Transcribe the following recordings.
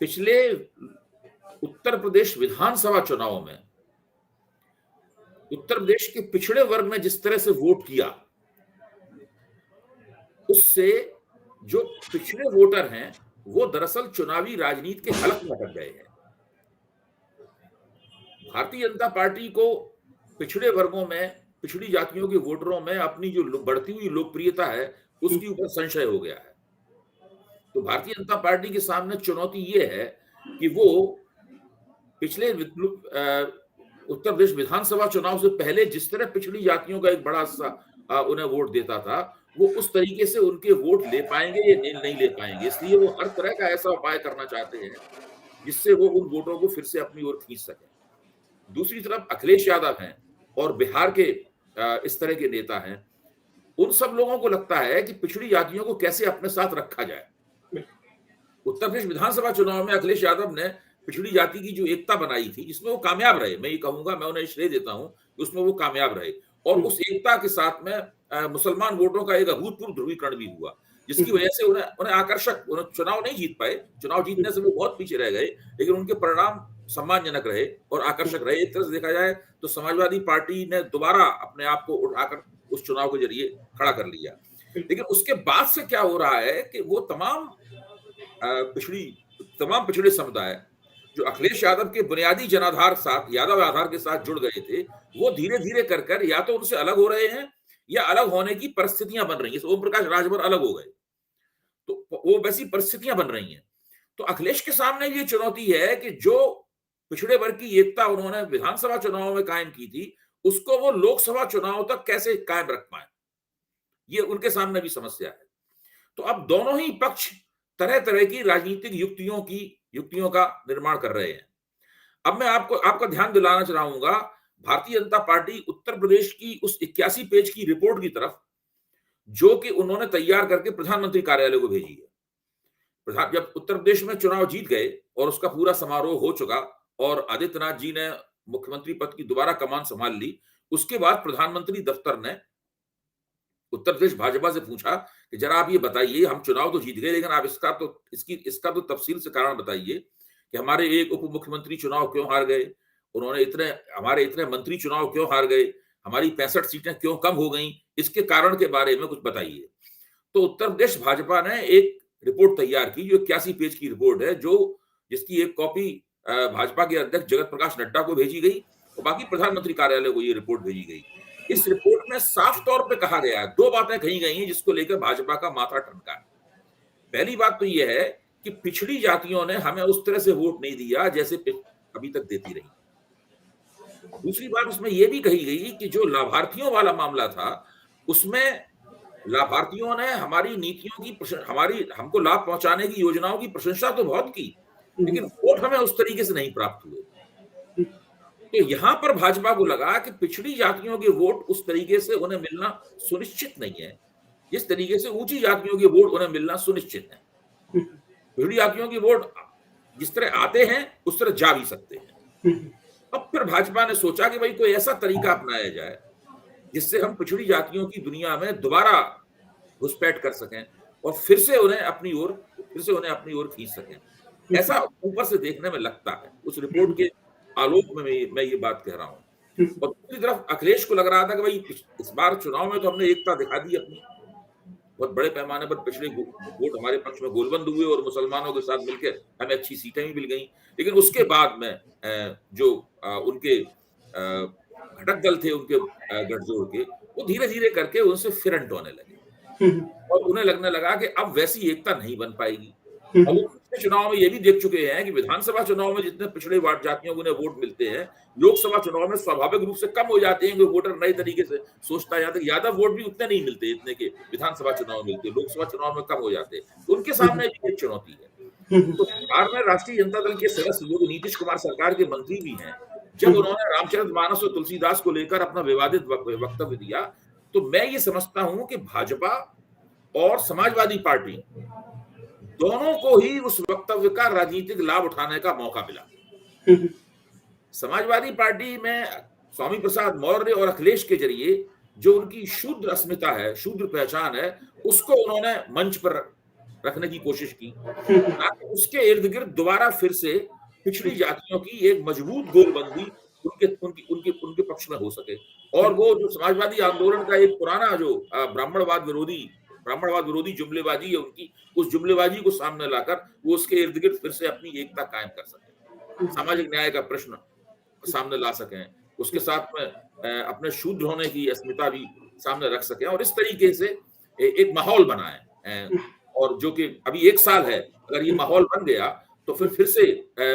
पिछले उत्तर प्रदेश विधानसभा चुनाव में उत्तर प्रदेश के पिछड़े वर्ग ने जिस तरह से वोट किया, उससे जो पिछड़े वोटर हैं वो दरअसल चुनावी राजनीति के हलक में अटक गए हैं। भारतीय जनता पार्टी को पिछड़े वर्गों में, पिछड़ी जातियों के वोटरों में अपनी जो बढ़ती हुई लोकप्रियता है उसके ऊपर संशय हो गया है। तो भारतीय जनता पार्टी के सामने चुनौती ये है कि वो पिछले उत्तर प्रदेश विधानसभा चुनाव से पहले जिस तरह पिछड़ी जातियों का एक बड़ा हिस्सा उन्हें वोट देता था, वो उस तरीके से उनके वोट ले पाएंगे या नहीं ले पाएंगे। इसलिए वो हर तरह का ऐसा उपाय करना चाहते हैं जिससे वो उन वोटों को फिर से अपनी ओर खींच सके। दूसरी तरफ अखिलेश यादव हैं और बिहार के इस तरह के नेता हैं। उन सब लोगों को लगता है कि पिछड़ी जातियों को कैसे अपने साथ रखा जाए। उत्तर प्रदेश विधानसभा चुनाव में अखिलेश यादव ने पिछड़ी जाति की जो एकता बनाई थी, जिसमें वो कामयाब रहे, मैं ये कहूंगा, मैं उन्हें श्रेय देता हूं कि उसमें वो कामयाब रहे, और उस एकता के साथ में मुसलमान वोटों का एक अभूतपूर्व ध्रुवीकरण भी हुआ, जिसकी वजह से उन्हें आकर्षक, चुनाव नहीं जीत पाए, चुनाव जीतने से वो बहुत पीछे रह गए, लेकिन उनके परिणाम सम्मानजनक रहे और आकर्षक रहे। एक तरह से देखा जाए तो समाजवादी पार्टी ने दोबारा अपने आप को उठाकर उस चुनाव के जरिए खड़ा कर लिया। लेकिन उसके बाद से क्या हो रहा है कि वो तमाम पिछड़े समुदाय जो अखिलेश यादव के बुनियादी जनाधार साथ, यादव आधार के साथ जुड़ गए थे, वो धीरे धीरे कर या तो उनसे अलग हो रहे हैं या अलग होने की परिस्थितियां बन रही हैं। ओम प्रकाश राजभर अलग हो गए, तो वो वैसी परिस्थितियां बन रही हैं। तो अखिलेश के सामने ये चुनौती है कि जो पिछड़े वर्ग की एकता उन्होंने विधानसभा चुनाव में कायम की थी, उसको वो लोकसभा चुनाव तक कैसे कायम रख पाए, ये उनके सामने भी समस्या है। तो अब दोनों ही पक्ष तरह तरह की राजनीतिक युक्तियों का निर्माण कर रहे हैं। अब मैं आपका ध्यान दिलाना चाहूंगा भारतीय जनता पार्टी उत्तर प्रदेश की उस 81 पेज की रिपोर्ट की तरफ, जो कि उन्होंने तैयार करके प्रधानमंत्री कार्यालय को भेजी है। जब उत्तर प्रदेश में चुनाव जीत गए और उसका पूरा समारोह हो चुका और आदित्यनाथ जी ने मुख्यमंत्री पद की दोबारा कमान संभाल ली, उसके बाद प्रधानमंत्री दफ्तर ने उत्तर प्रदेश भाजपा से पूछा कि जरा आप ये बताइए, हम चुनाव तो जीत गए, लेकिन आप इसका तो तफसील से कारण बताइए कि हमारे एक उप मुख्यमंत्री चुनाव क्यों हार गए, हमारे इतने मंत्री चुनाव क्यों हार गए, हमारी 65 सीटें क्यों कम हो गई, इसके कारण के बारे में कुछ बताइए। तो उत्तर प्रदेश भाजपा ने एक रिपोर्ट तैयार की, जो 81 पेज की रिपोर्ट है, जिसकी एक कॉपी भाजपा के अध्यक्ष जगत प्रकाश नड्डा को भेजी गई और बाकी प्रधानमंत्री कार्यालय को ये रिपोर्ट भेजी गई। इस रिपोर्ट में साफ तौर पे कहा गया है, दो बातें कही गई हैं जिसको लेकर भाजपा का माथा ठनका है। पहली बात तो यह है कि पिछड़ी जातियों ने हमें उस तरह से वोट नहीं दिया जैसे अभी तक देती रही। दूसरी बात उसमें यह भी कही गई कि जो लाभार्थियों वाला मामला था, उसमें लाभार्थियों ने हमारी नीतियों की, हमको लाभ पहुंचाने की योजनाओं की प्रशंसा तो बहुत की, लेकिन वोट हमें उस तरीके से नहीं प्राप्त हुए। तो यहां पर भाजपा को लगा कि पिछड़ी जातियों के वोट उस तरीके से उन्हें मिलना सुनिश्चित नहीं है जिस तरीके से ऊंची जातियों के वोट उन्हें मिलना सुनिश्चित है। पिछड़ी जातियों के वोट जिस तरह आते हैं उस तरह जा भी सकते हैं। अब फिर भाजपा ने सोचा कि भाई कोई ऐसा तरीका अपनाया जाए जिससे हम पिछड़ी जातियों की दुनिया में दोबारा घुसपैठ कर सकें और फिर से उन्हें अपनी ओर खींच सकें। ऐसा ऊपर से देखने में लगता है, उस रिपोर्ट के आलोक में मैं ये बात कह रहा हूं। और दूसरी तरफ अखिलेश को लग रहा था कि भाई इस बार चुनाव में तो हमने एकता दिखा दी अपनी, बहुत बड़े पैमाने पर पिछले वोट हमारे पक्ष में गोलबंद हुए और मुसलमानों के साथ मिलकर हमें अच्छी सीटें भी मिल गई। लेकिन उसके बाद में जो उनके घटक दल थे, उनके गठजोड़ के, वो धीरे धीरे करके उनसे फिरंट होने लगे और उन्हें लगने लगा कि अब वैसी एकता नहीं बन पाएगी। चुनाव में ये भी देख चुके हैं कि विधानसभा चुनाव में जितने पिछड़े जातियों को वोट मिलते हैं, लोकसभा चुनाव में स्वाभाविक रूप से कम हो जाते हैं, क्योंकि वोटर नए तरीके से सोचता है। यादव वोट भी उतने नहीं मिलते इतने के विधानसभा चुनाव मिलते, लोकसभा चुनाव में कम हो जाते हैं। तो उनके सामने भी एक चुनौती है। तो बिहार में राष्ट्रीय जनता दल के सदस्य, जो नीतीश कुमार सरकार के मंत्री भी हैं, जब उन्होंने रामचरितमानस और तुलसीदास को लेकर अपना विवादित वक्तव्य दिया, तो मैं ये समझता हूं कि भाजपा और समाजवादी पार्टी दोनों को ही उस वक्तव्य का राजनीतिक लाभ उठाने का मौका मिला। समाजवादी पार्टी में स्वामी प्रसाद मौर्य और अखिलेश के जरिए जो उनकी शूद्र अस्मिता है, शूद्र पहचान है, उसको उन्होंने मंच पर रखने की कोशिश की, हम्म, ताकि उसके इर्द-गिर्द दोबारा फिर से पिछड़ी जातियों की एक मजबूत गोलबंदी उनके उनकी उनके उनके पक्ष में हो सके। और बिल्कुल। वो जो समाजवादी आंदोलन का एक पुराना जो ब्राह्मणवाद विरोधी जुमलेबाजी है उनकी, उस जुमलेबाजी को सामने लाकर वो उसके इर्द-गिर्द फिर से अपनी एकता कायम कर सकें। सामाजिक न्याय का प्रश्न सामने ला सकें, उसके साथ में अपने शूद्र होने की अस्मिता भी सामने रख सकें और इस तरीके से एक माहौल बनाएँ। और जो कि अभी 1 साल है, अगर ये माहौल बन गया, तो फिर से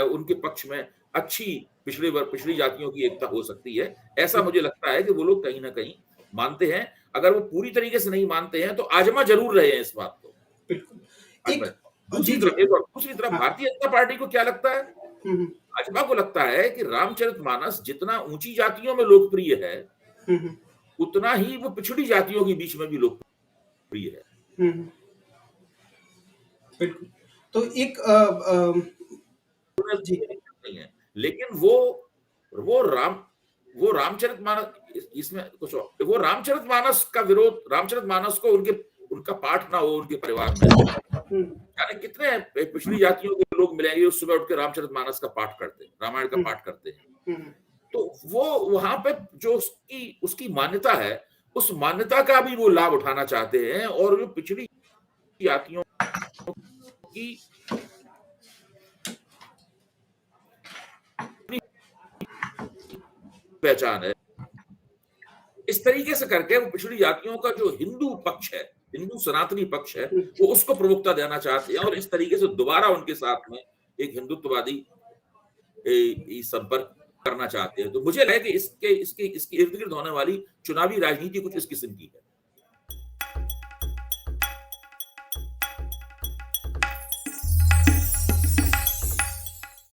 उनके पक्ष में अच्छी पिछड़ी जातियों की एकता हो सकती है। ऐसा मुझे लगता है कि वो लोग कहीं न कहीं मानते हैं। अगर वो पूरी तरीके से नहीं मानते हैं, तो आज़मा ज़रूर रहे हैं इस बात को। बिल्कुल। आज़मा एक जी, दूसरी जी। तरफ एक और दूसरी तरफ हाँ। भारतीय जनता पार्टी को क्या लगता है? हुँ, हुँ। भाजपा को लगता है कि रामचरितमानस जितना ऊँची जातियों में लोकप्रिय है, हुँ, हुँ। उतना ही वो पिछड़ी जातियों के बीच में भी लोकप्रिय है। हुँ, हुँ। बिल्कुल। तो एक जी। नहीं है। लेकिन वो रामचरितमानस इसमें कुछ और वो रामचरितमानस को उनका पाठ ना हो उनके परिवार में, हुँ, जाने कितने पिछड़ी जातियों के लोग मिलेंगे जो सुबह उठ के रामचरितमानस का पाठ करते हैं, रामायण का हुँ, पाठ करते हैं। हुँ, हुँ। तो वो वहाँ पे जो उसकी उसकी मान्यता है, उस मान्यता का भी वो लाभ उठाना चाहते हैं और जो पिछड़ी जातियों की अपनी पहचान है। इस तरीके से करके वो पिछड़ी जातियों का जो हिंदू पक्ष है, हिंदू सनातनी पक्ष है, वो उसको प्रमुखता देना चाहते हैं और इस तरीके से दोबारा उनके साथ में एक हिंदुत्ववादी संपर्क करना चाहते हैं। तो मुझे लगा कि इसके इसके इसके इर्द-गिर्द होने वाली चुनावी राजनीति कुछ इस किस्म की है।